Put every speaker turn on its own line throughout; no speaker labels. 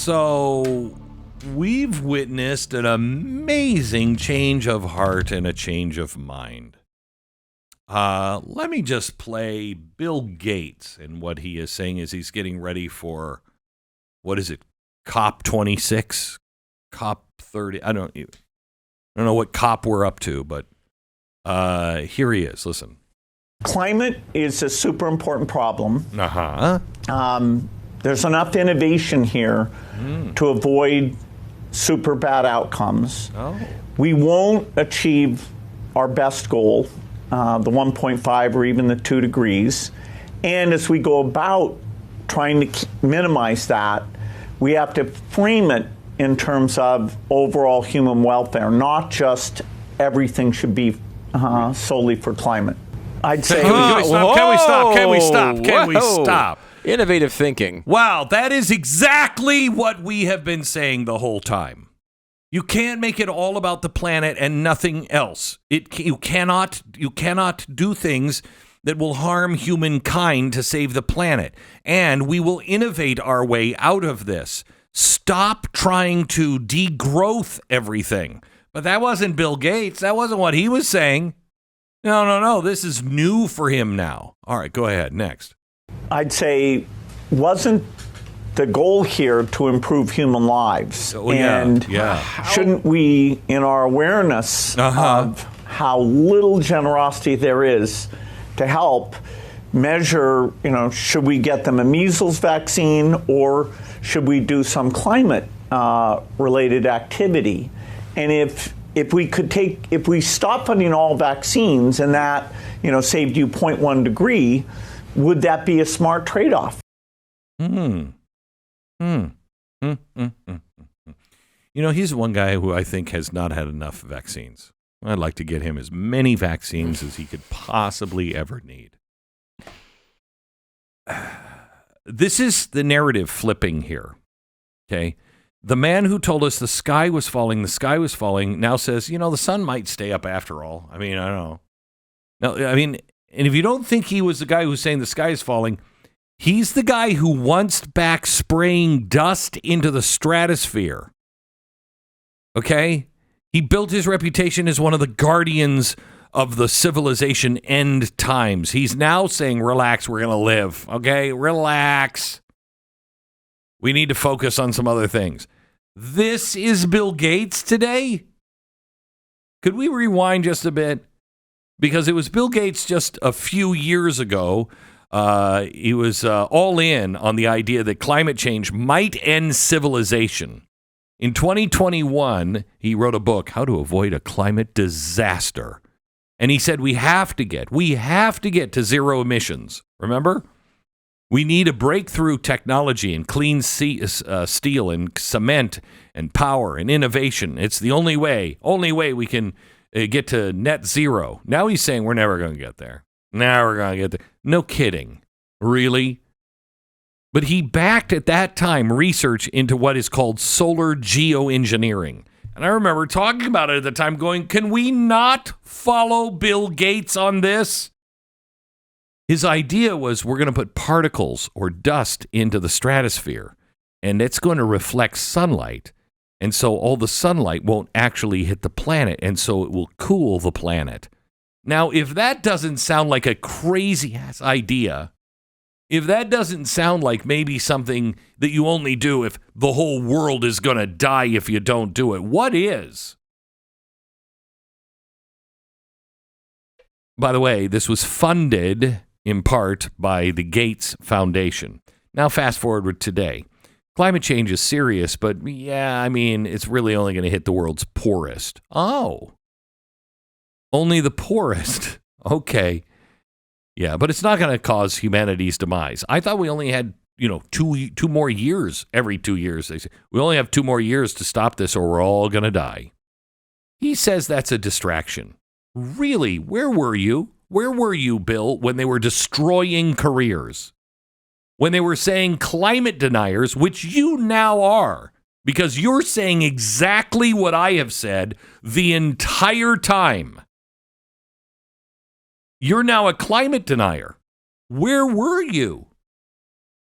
So we've witnessed an amazing change of heart and a change of mind. Let me just play Bill Gates, and what he is saying is he's getting ready for, what is it, COP 26, COP 30. I don't know what COP we're up to, but here he is. Listen.
Climate is a super important problem.
Uh-huh.
There's enough innovation here to avoid super bad outcomes.
Oh.
We won't achieve our best goal, the 1.5 or even the 2 degrees. And as we go about trying to minimize that, we have to frame it in terms of overall human welfare, not just everything should be solely for climate. I'd say...
Can we stop?
Innovative thinking.
Wow, that is exactly what we have been saying the whole time. You can't make it all about the planet and nothing else. You cannot do things that will harm humankind to save the planet. And we will innovate our way out of this. Stop trying to degrowth everything. But that wasn't Bill Gates. That wasn't what he was saying. No. This is new for him now. All right, go ahead. Next.
I'd say wasn't the goal here to improve human lives? And shouldn't we, in our awareness of how little generosity there is to help, measure, should we get them a measles vaccine or should we do some climate related activity? And if we stop funding all vaccines and that, saved you 0.1 degree, would that be a smart trade-off?
He's one guy who I think has not had enough vaccines. I'd like to get him as many vaccines as he could possibly ever need. This is the narrative flipping here, okay? The man who told us the sky was falling, now says, the sun might stay up after all. I don't know. No, and if you don't think he was the guy who's saying the sky is falling, he's the guy who wants back spraying dust into the stratosphere. Okay? He built his reputation as one of the guardians of the civilization end times. He's now saying, relax, we're going to live. Okay? Relax. We need to focus on some other things. This is Bill Gates today? Could we rewind just a bit? Because it was Bill Gates just a few years ago. He was all in on the idea that climate change might end civilization. In 2021, he wrote a book, How to Avoid a Climate Disaster. And he said we have to get to zero emissions. Remember? We need a breakthrough technology in clean steel and cement and power and innovation. It's the only way we can get to net zero. Now he's saying we're never going to get there. No kidding. Really? But he backed at that time research into what is called solar geoengineering. And I remember talking about it at the time going, can we not follow Bill Gates on this? His idea was we're going to put particles or dust into the stratosphere, and it's going to reflect sunlight. And so all the sunlight won't actually hit the planet, and so it will cool the planet. Now, if that doesn't sound like a crazy-ass idea, if that doesn't sound like maybe something that you only do if the whole world is going to die if you don't do it, what is? By the way, this was funded in part by the Gates Foundation. Now, fast forward to today. Climate change is serious, but it's really only going to hit the world's poorest. Oh, only the poorest. Okay. Yeah, but it's not going to cause humanity's demise. I thought we only had, two more years every 2 years. They say, we only have 2 more years to stop this or we're all going to die. He says that's a distraction. Really? Where were you? Where were you, Bill, when they were destroying careers? When they were saying climate deniers, which you now are, because you're saying exactly what I have said the entire time. You're now a climate denier. Where were you?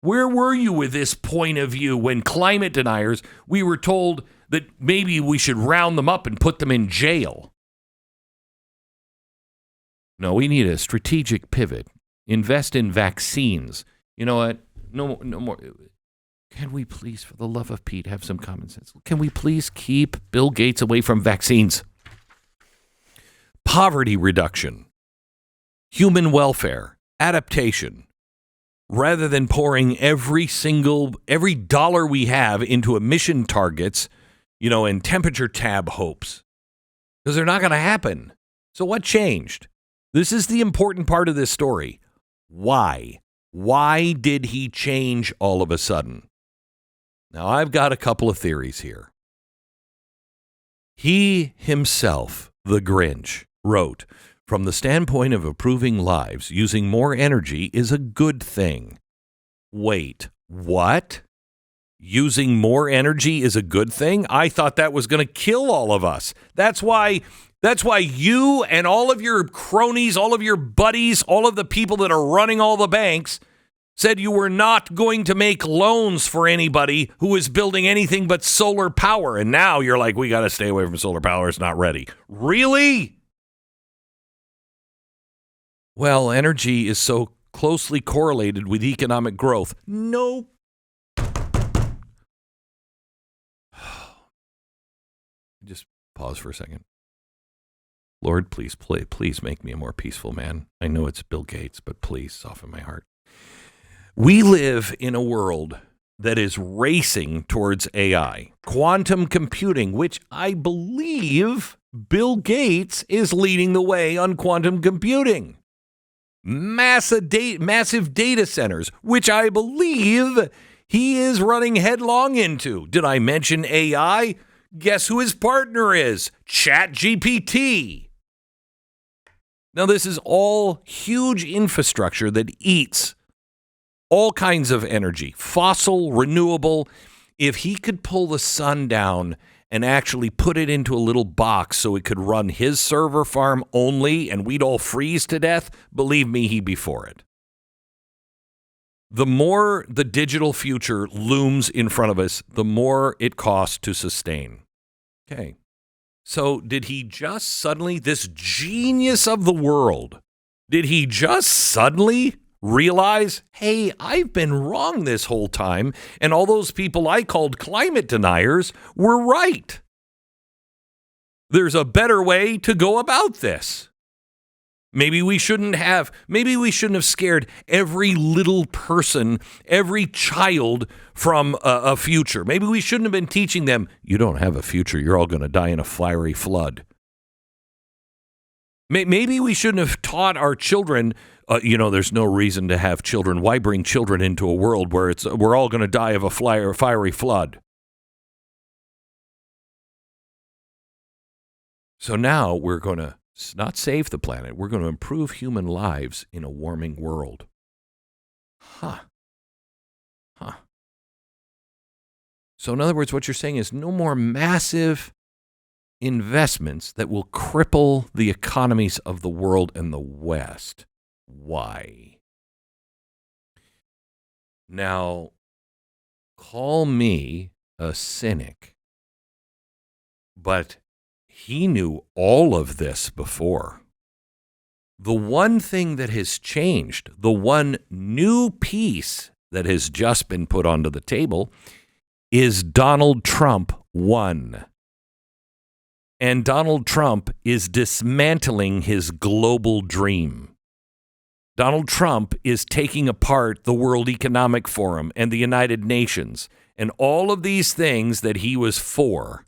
Where were you with this point of view when climate deniers, we were told that maybe we should round them up and put them in jail? No, we need a strategic pivot. Invest in vaccines. You know what? No more. Can we please, for the love of Pete, have some common sense? Can we please keep Bill Gates away from vaccines? Poverty reduction, human welfare, adaptation, rather than pouring every dollar we have into emission targets, and temperature tab hopes, because they're not going to happen. So what changed? This is the important part of this story. Why? Why did he change all of a sudden? Now, I've got a couple of theories here. He himself, the Grinch, wrote, "From the standpoint of improving lives, using more energy is a good thing." Wait, what? Using more energy is a good thing? I thought that was going to kill all of us. That's why you and all of your cronies, all of your buddies, all of the people that are running all the banks said you were not going to make loans for anybody who is building anything but solar power. And now you're like, we got to stay away from solar power. It's not ready. Really? Well, energy is so closely correlated with economic growth. No. Just pause for a second. Lord, please make me a more peaceful man. I know it's Bill Gates, but please soften my heart. We live in a world that is racing towards AI, quantum computing, which I believe Bill Gates is leading the way on quantum computing. Massive data centers, which I believe he is running headlong into. Did I mention AI? Guess who his partner is? ChatGPT. Now, this is all huge infrastructure that eats all kinds of energy, fossil, renewable. If he could pull the sun down and actually put it into a little box so it could run his server farm only and we'd all freeze to death, believe me, he'd be for it. The more the digital future looms in front of us, the more it costs to sustain. Okay. So did he just suddenly, this genius of the world, did he just suddenly realize, hey, I've been wrong this whole time, and all those people I called climate deniers were right? There's a better way to go about this. Maybe we shouldn't have scared every little person, every child from a future. Maybe we shouldn't have been teaching them, you don't have a future, you're all going to die in a fiery flood. Maybe we shouldn't have taught our children, there's no reason to have children. Why bring children into a world where we're all going to die of a fiery flood? So now we're going to not save the planet. We're going to improve human lives in a warming world. Huh. So in other words, what you're saying is no more massive investments that will cripple the economies of the world and the West. Why? Now, call me a cynic, but he knew all of this before. The one thing that has changed, the one new piece that has just been put onto the table, is Donald Trump won. And Donald Trump is dismantling his global dream. Donald Trump is taking apart the World Economic Forum and the United Nations and all of these things that he was for.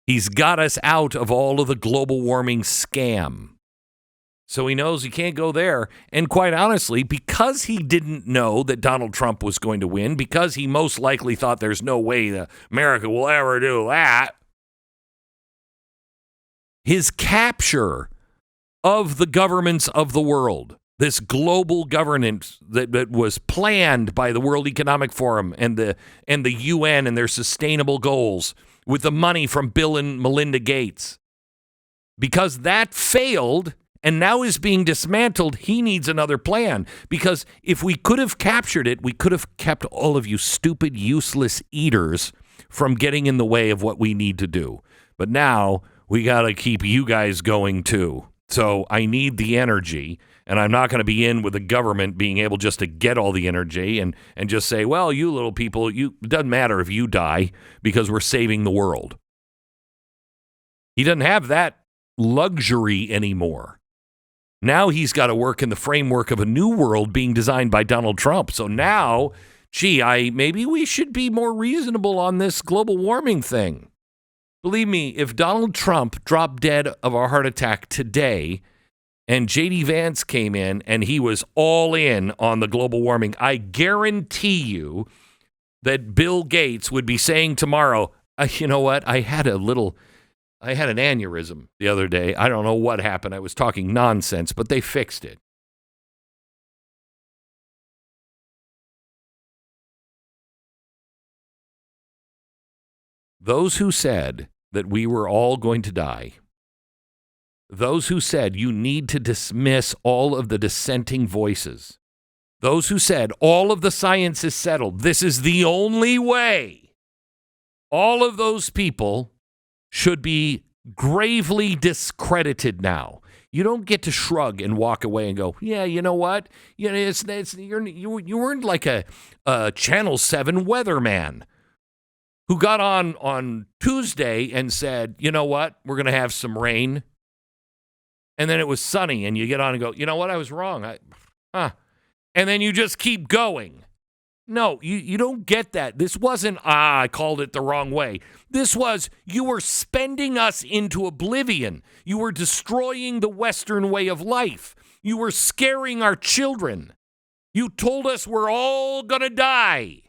He's got us out of all of the global warming scam. So he knows he can't go there. And quite honestly, because he didn't know that Donald Trump was going to win, because he most likely thought there's no way that America will ever do that, his capture of the governments of the world, this global governance that was planned by the World Economic Forum and the UN and their sustainable goals with the money from Bill and Melinda Gates, because that failed and now is being dismantled, he needs another plan. Because if we could have captured it, we could have kept all of you stupid, useless eaters from getting in the way of what we need to do. But now we got to keep you guys going too. So I need the energy, and I'm not going to be in with the government being able just to get all the energy and just say, well, you little people, it doesn't matter if you die because we're saving the world. He doesn't have that luxury anymore. Now he's got to work in the framework of a new world being designed by Donald Trump. So now, maybe we should be more reasonable on this global warming thing. Believe me, if Donald Trump dropped dead of a heart attack today and J.D. Vance came in and he was all in on the global warming, I guarantee you that Bill Gates would be saying tomorrow, you know what, I had an aneurysm the other day. I don't know what happened. I was talking nonsense, but they fixed it. Those who said that we were all going to die, those who said you need to dismiss all of the dissenting voices, those who said all of the science is settled, this is the only way, all of those people should be gravely discredited now. You don't get to shrug and walk away and go, yeah, you know what? You weren't like a Channel 7 weatherman who got on Tuesday and said, you know what? We're going to have some rain. And then it was sunny and you get on and go, you know what? I was wrong. And then you just keep going. No, you don't get that. This wasn't, I called it the wrong way. This was, you were spending us into oblivion. You were destroying the Western way of life. You were scaring our children. You told us we're all going to die.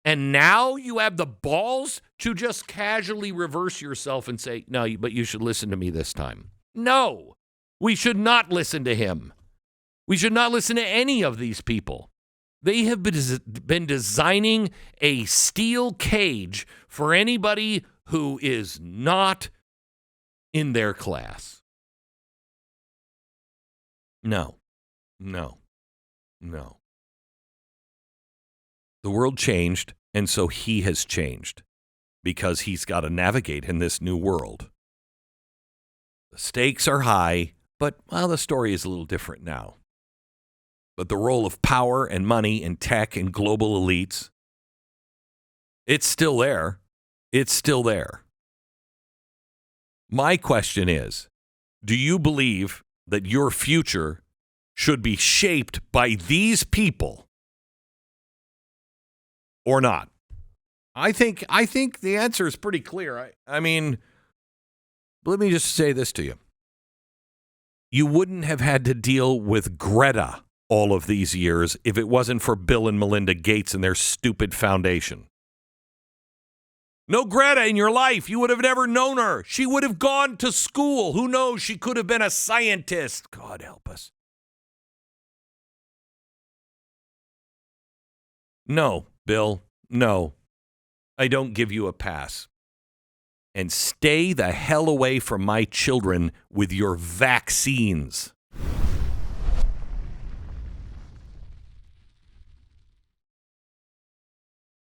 And now you have the balls to just casually reverse yourself and say, no, but you should listen to me this time. No, we should not listen to him. We should not listen to any of these people. They have been designing a steel cage for anybody who is not in their class. No. The world changed, and so he has changed because he's got to navigate in this new world. The stakes are high, but, well, the story is a little different now. But the role of power and money and tech and global elites, it's still there. It's still there. My question is, do you believe that your future should be shaped by these people or not? I think the answer is pretty clear. I mean, let me just say this to you. You wouldn't have had to deal with Greta all of these years if it wasn't for Bill and Melinda Gates and their stupid foundation. No Greta in your life. You would have never known her. She would have gone to school. Who knows? She could have been a scientist. God help us. No, Bill, no. I don't give you a pass. And stay the hell away from my children with your vaccines.